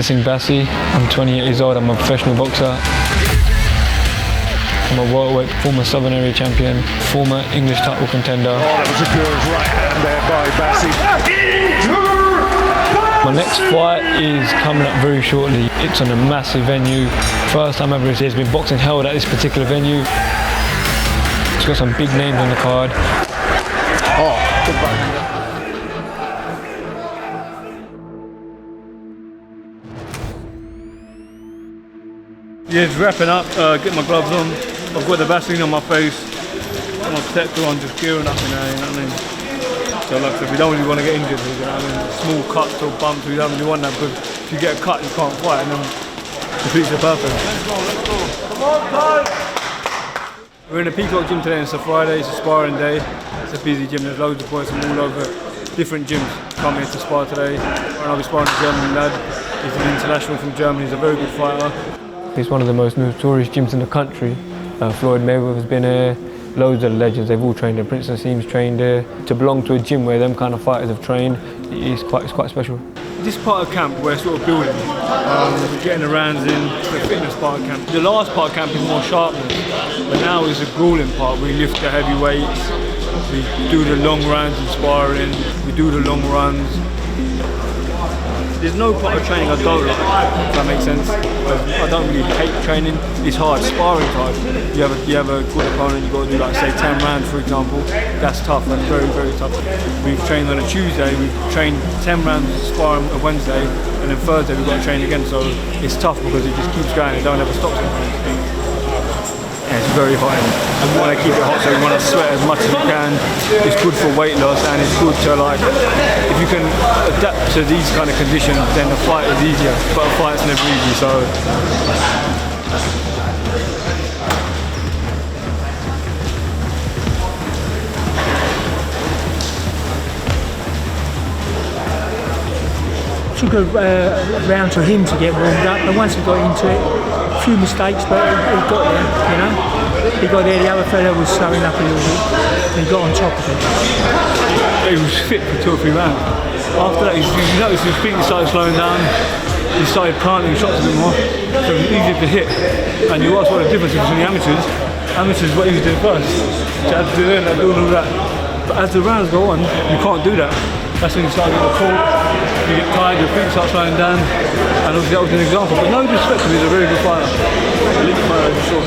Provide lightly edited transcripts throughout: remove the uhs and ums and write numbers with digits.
Singh Bassi. I'm 28 years old, I'm a professional boxer. I'm a welterweight, former Southern Area champion, former English title contender. Oh, that was a good right hand there by Bassi. My next fight is coming up very shortly. It's on a massive venue. First time ever there's been boxing held at this particular venue. It's got some big names on the card. Oh, good fight. Yeah, just wrapping up, get my gloves on. I've got the Vaseline on my face, got my protector on, just gearing up, you know what I mean? So like, if you don't really want to get injured, you know what I mean? Small cuts or bumps, you don't really want that, because if you get a cut, you can't fight, and then it defeats the purpose. Let's go. Come on, guys! We're in the Peacock Gym today, and it's a Friday, it's a sparring day. It's a busy gym, there's loads of boys from all over different gyms come here to spar today. And I'll be sparring a German lad. He's an international from Germany, he's a very good fighter. It's one of the most notorious gyms in the country. Floyd Mayweather's been here, loads of legends, they've all trained here. Prince Nassim's trained here. To belong to a gym where them kind of fighters have trained, it's quite special. This part of camp we're sort of building, we're getting the rounds in, the fitness part of camp. The last part of camp is more sharpness, but now is the grueling part. We lift the heavy weights, we do the long rounds in sparring, we do the long runs. There's no part of training I don't like, if that makes sense. I don't really hate training. It's hard, sparring's hard. You have a good opponent, you've got to do like say 10 rounds for example. That's tough, that's very, very tough. We've trained on a Tuesday, we've trained 10 rounds of sparring on Wednesday, and then Thursday we've got to train again, so it's tough because it just keeps going, it don't ever stop sometimes. And it's very hot and we want to keep it hot, so we want to sweat as much as we can. It's good for weight loss and it's good to like, if you can adapt to these kind of conditions, then the fight is easier, but a fight's never easy, so. Took a round for him to get warmed up, but once he got into it, a few mistakes, but he got there, you know. He got there, the other fella was slowing up a little bit, and he got on top of it. He was fit for 2 or 3 rounds. After that, you noticed his feet started slowing down, he started planting shots a bit more, so it was easier to hit. And you ask what the difference is between the amateurs, what he was doing first. You had to do that, doing all that. But as the rounds go on, you can't do that. That's when you start getting caught, you get tired, your feet start slowing down, and obviously that was an example. But no disrespect to him, he's a very good fighter. Elite fighter for sure.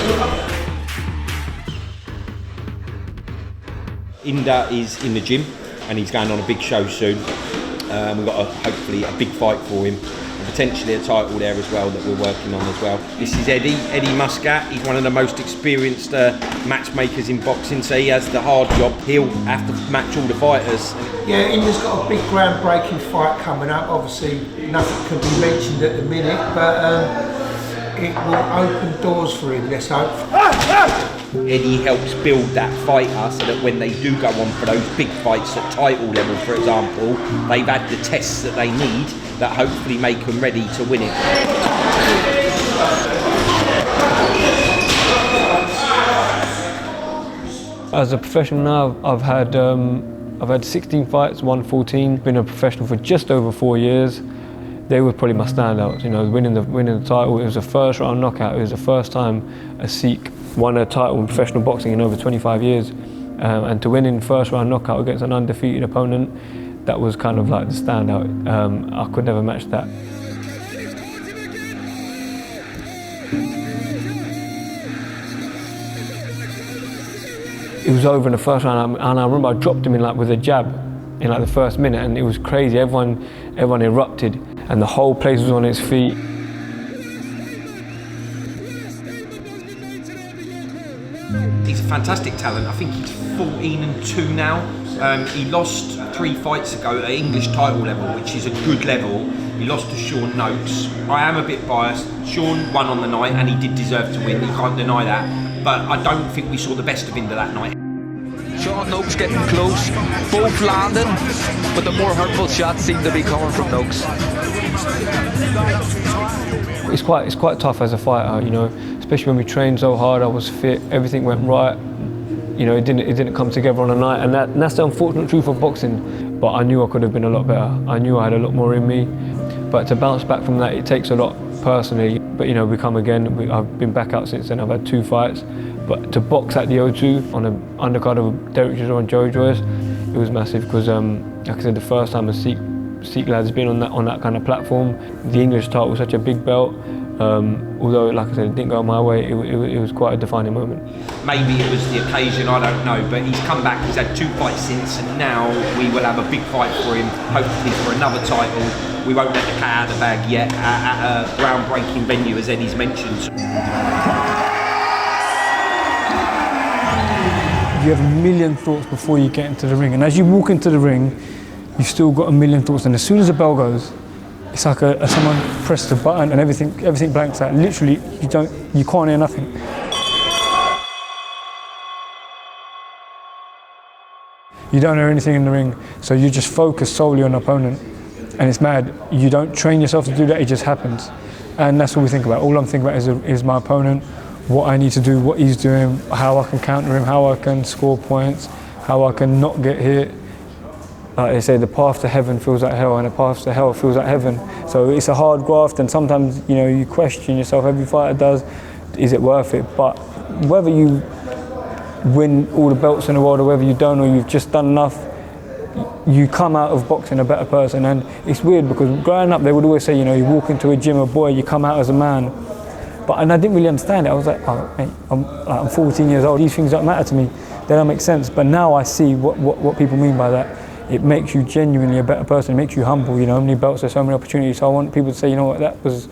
Inder is in the gym and he's going on a big show soon. We've got hopefully a big fight for him. And potentially a title there as well that we're working on as well. This is Eddie Muscat. He's one of the most experienced matchmakers in boxing, so he has the hard job. He'll have to match all the fighters. Yeah, Inder's got a big groundbreaking fight coming up. Obviously, nothing can be mentioned at the minute, but it will open doors for him, let's hope. Eddie helps build that fighter so that when they do go on for those big fights at title level, for example, they've had the tests that they need that hopefully make them ready to win it. As a professional now, I've had 16 fights, won 14. Been a professional for just over 4 years. They were probably my standouts. You know, winning the title. It was a first round knockout. It was the first time a Sikh won a title in professional boxing in over 25 years. And to win in first round knockout against an undefeated opponent, that was kind of like the standout. I could never match that. It was over in the first round, and I remember I dropped him in like with a jab in like the first minute, and it was crazy. Everyone erupted, and the whole place was on its feet. He's a fantastic talent. I think he's 14-2 now. He lost 3 fights ago at English title level, which is a good level. He lost to Sean Noakes. I am a bit biased. Sean won on the night and he did deserve to win, you can't deny that. But I don't think we saw the best of him that night. Sean Noakes getting close, both landing, but the more hurtful shots seem to be coming from Noakes. It's quite tough as a fighter, you know, especially when we trained so hard. I was fit, everything went right. You know, it didn't come together on a night, and that's the unfortunate truth of boxing. But I knew I could have been a lot better. I knew I had a lot more in me. But to bounce back from that, it takes a lot personally. But you know, we come again. I've been back out since then. I've had 2 fights. But to box at the O2 on an undercard of Derek Chisholm and Joe Joyce, it was massive because, like I said, the first time a Sikh lad's been on that kind of platform. The English title was such a big belt. Although, like I said, it didn't go my way, it was quite a defining moment. Maybe it was the occasion, I don't know, but he's come back, he's had 2 fights since, and now we will have a big fight for him, hopefully for another title. We won't let the cat out of the bag yet, at a groundbreaking venue, as Eddie's mentioned. You have a million thoughts before you get into the ring, and as you walk into the ring, you've still got a million thoughts, and as soon as the bell goes, it's like someone pressed a button and everything blanks out. Literally, you can't hear nothing. You don't hear anything in the ring, so you just focus solely on the opponent, and it's mad. You don't train yourself to do that; it just happens, and that's all we think about. All I'm thinking about is my opponent, what I need to do, what he's doing, how I can counter him, how I can score points, how I can not get hit. Like they say, the path to heaven feels like hell, and the path to hell feels like heaven. So it's a hard graft, and sometimes you question yourself. Every fighter does, is it worth it? But whether you win all the belts in the world or whether you don't, or you've just done enough, you come out of boxing a better person. And it's weird because growing up, they would always say, you walk into a gym, a boy, you come out as a man. And I didn't really understand it. I was like, oh, mate, I'm 14 years old. These things don't matter to me. They don't make sense. But now I see what people mean by that. It makes you genuinely a better person. It makes you humble. How many belts, there's so many opportunities. So I want people to say, that was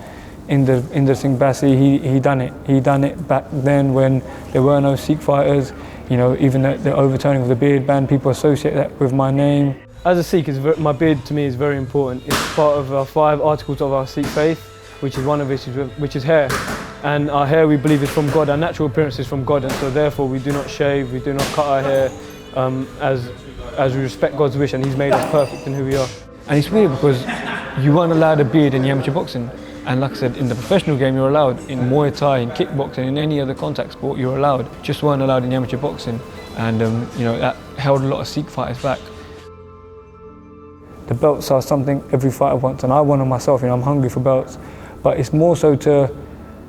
Inder Singh Bassi. He done it. He done it back then when there were no Sikh fighters. Even the overturning of the beard ban, people associate that with my name. As a Sikh, my beard to me is very important. It's part of our 5 articles of our Sikh faith, which is one of which is hair. And our hair, we believe, is from God. Our natural appearance is from God, and so therefore we do not shave, we do not cut our hair, as we respect God's wish, and He's made us perfect in who we are. And it's weird because you weren't allowed a beard in amateur boxing. And like I said, in the professional game you're allowed. In Muay Thai, in kickboxing, in any other contact sport you're allowed. Just weren't allowed in amateur boxing. And that held a lot of Sikh fighters back. The belts are something every fighter wants, and I want them myself. I'm hungry for belts. But it's more so to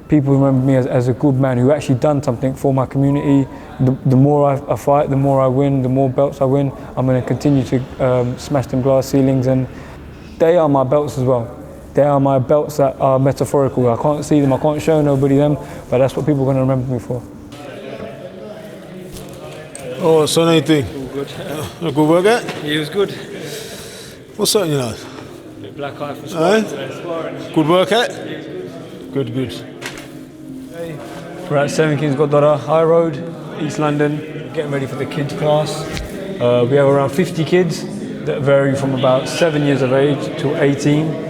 people remember me as a good man who actually done something for my community. The more I fight, the more I win, the more belts I win. I'm going to continue to smash them glass ceilings, and they are my belts as well. They are my belts that are metaphorical. I can't see them, I can't show nobody them, but that's what people are going to remember me for. Oh, son, how you doing? All good. A good workout? Yeah, it was good. What's that, Bit black eye for sparring. Good workout? Good. We're at 7 Kings Godara, High Road, East London, getting ready for the kids class. We have around 50 kids that vary from about 7 years of age to 18.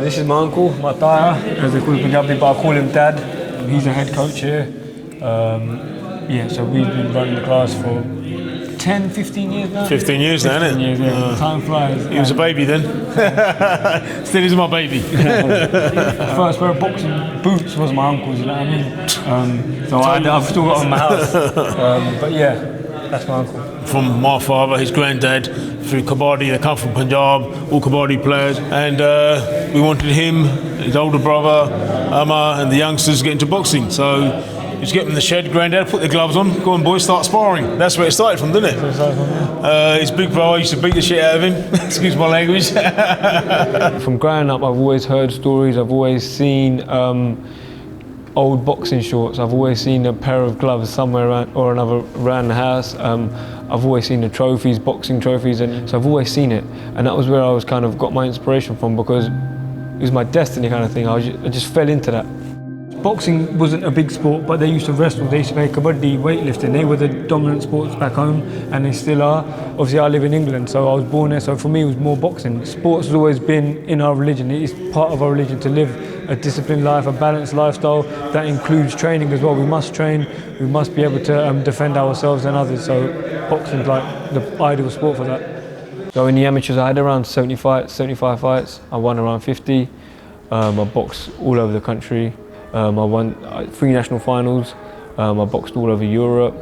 This is my uncle, my taya, as they call him Punjabi, but I call him Dad. He's a head coach here. So we've been running the class for 10, 15 years now? 15 years now, isn't it? 15 years, yeah. Time flies. He was a baby then. Still is my baby. First pair of boxing boots was my uncle's, you know what I mean? So I've still got them in my house. But yeah, that's my uncle. From my father, his granddad, through kabaddi. They come from Punjab, all kabaddi players, and we wanted him, his older brother, Amma, and the youngsters to get into boxing. So just get them in the shed, granddad, put the gloves on, go on boys, start sparring. That's where it started from, didn't it? His big brother used to beat the shit out of him, excuse my language. From growing up, I've always heard stories, I've always seen old boxing shorts, I've always seen a pair of gloves somewhere around the house. I've always seen the trophies, boxing trophies, and so I've always seen it. And that was where I was kind of got my inspiration from, because it was my destiny kind of thing. I just fell into that. Boxing wasn't a big sport, but they used to wrestle, they used to play kabaddi, weightlifting. They were the dominant sports back home, and they still are. Obviously I live in England, so I was born there, so for me it was more boxing. Sports has always been in our religion. It is part of our religion to live a disciplined life, a balanced lifestyle. That includes training as well. We must train, we must be able to defend ourselves and others, so boxing's like the ideal sport for that. So in the amateurs I had around 75 fights, I won around 50. I boxed all over the country. I won 3 national finals. I boxed all over Europe.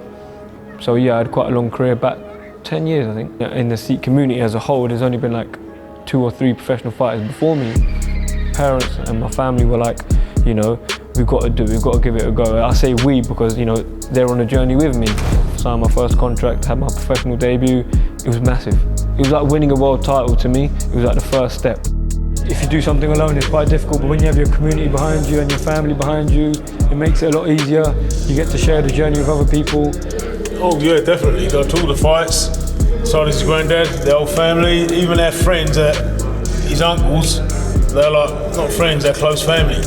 So yeah, I had quite a long career, back 10 years I think. In the Sikh community as a whole, there's only been like 2 or 3 professional fighters before me. parents and my family were like, you know, we've got to give it a go. I say we because, you know, they're on a journey with me. Signed my first contract, had my professional debut. It was massive. It was like winning a world title to me. It was like the first step. If you do something alone, it's quite difficult, but when you have your community behind you and your family behind you, it makes it a lot easier. You get to share the journey with other people. Oh yeah, definitely. Go to all the fights. So does his granddad, their whole family, even their friends, his uncles. They're like not friends, they're close family.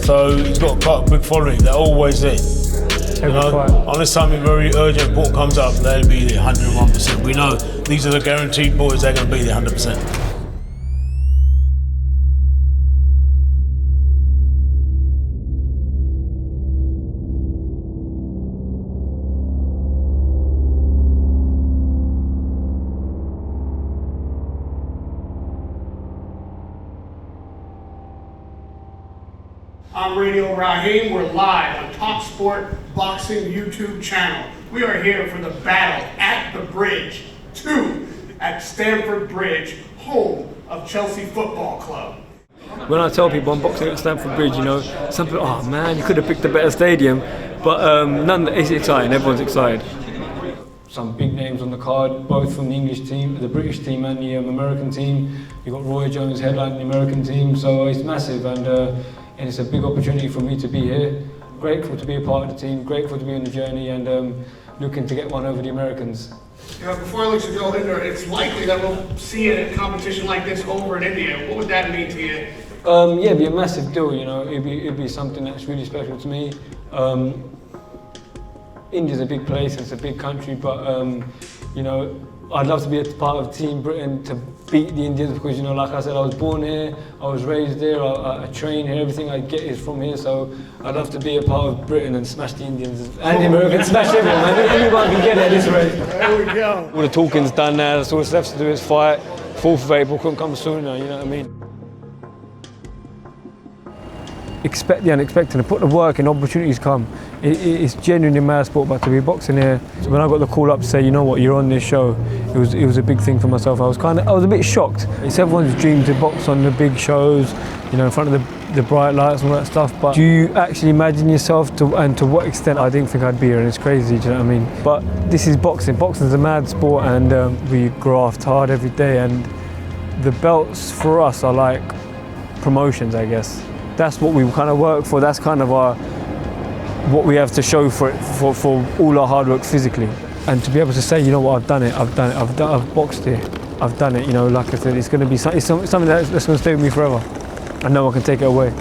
So he's got quite a big following. They're always there. You know, unless something very urgent, important comes up, they'll be there 101%. We know these are the guaranteed boys. They're going to be there 100%. I'm Radio Raheem. We're live on TalkSPORT Boxing YouTube channel. We are here for the battle at the Bridge 2 at Stamford Bridge, home of Chelsea Football Club. When I tell people I'm boxing at Stamford Bridge, you know, some people, oh man, you could have picked a better stadium, but it's exciting. Everyone's excited. Some big names on the card, both from the English team, the British team and the American team. You've got Roy Jones headlining the American team, so it's massive, and it's a big opportunity for me to be here. Grateful to be a part of the team, grateful to be on the journey, and looking to get one over the Americans. You know, before I let you go, Inder, it's likely that we'll see a competition like this over in India. What would that mean to you? Yeah, it'd be a massive deal, you know, it'd be something that's really special to me. India's a big place, it's a big country, but you know, I'd love to be a part of Team Britain to beat the Indians because, you know, like I said, I was born here, I was raised here, I train here, everything I get is from here, so I'd love to be a part of Britain and smash the Indians and the Americans, smash everyone, man. Anyone can get it at this rate. There we go. All the talking's done now, that's all that's left to do is fight. 4th of April couldn't come sooner, you know what I mean? Expect the unexpected and put the work in, opportunities come. It's genuinely mad sport, but to be boxing here, so when I got the call up to say, you know what, you're on this show, it was a big thing for myself. I was a bit shocked. It's everyone's dream to box on the big shows, you know, in front of the bright lights and all that stuff, but do you actually imagine yourself to what extent? I didn't think I'd be here, and it's crazy, do you know what I mean? But this is boxing. Boxing's a mad sport, and we graft hard every day, and the belts for us are like promotions, I guess. That's what we kind of work for. That's kind of what we have to show for all our hard work physically. And to be able to say, you know what, I've boxed here, I've done it. You know, like I said, it's going to be something that's going to stay with me forever. And no one can take it away.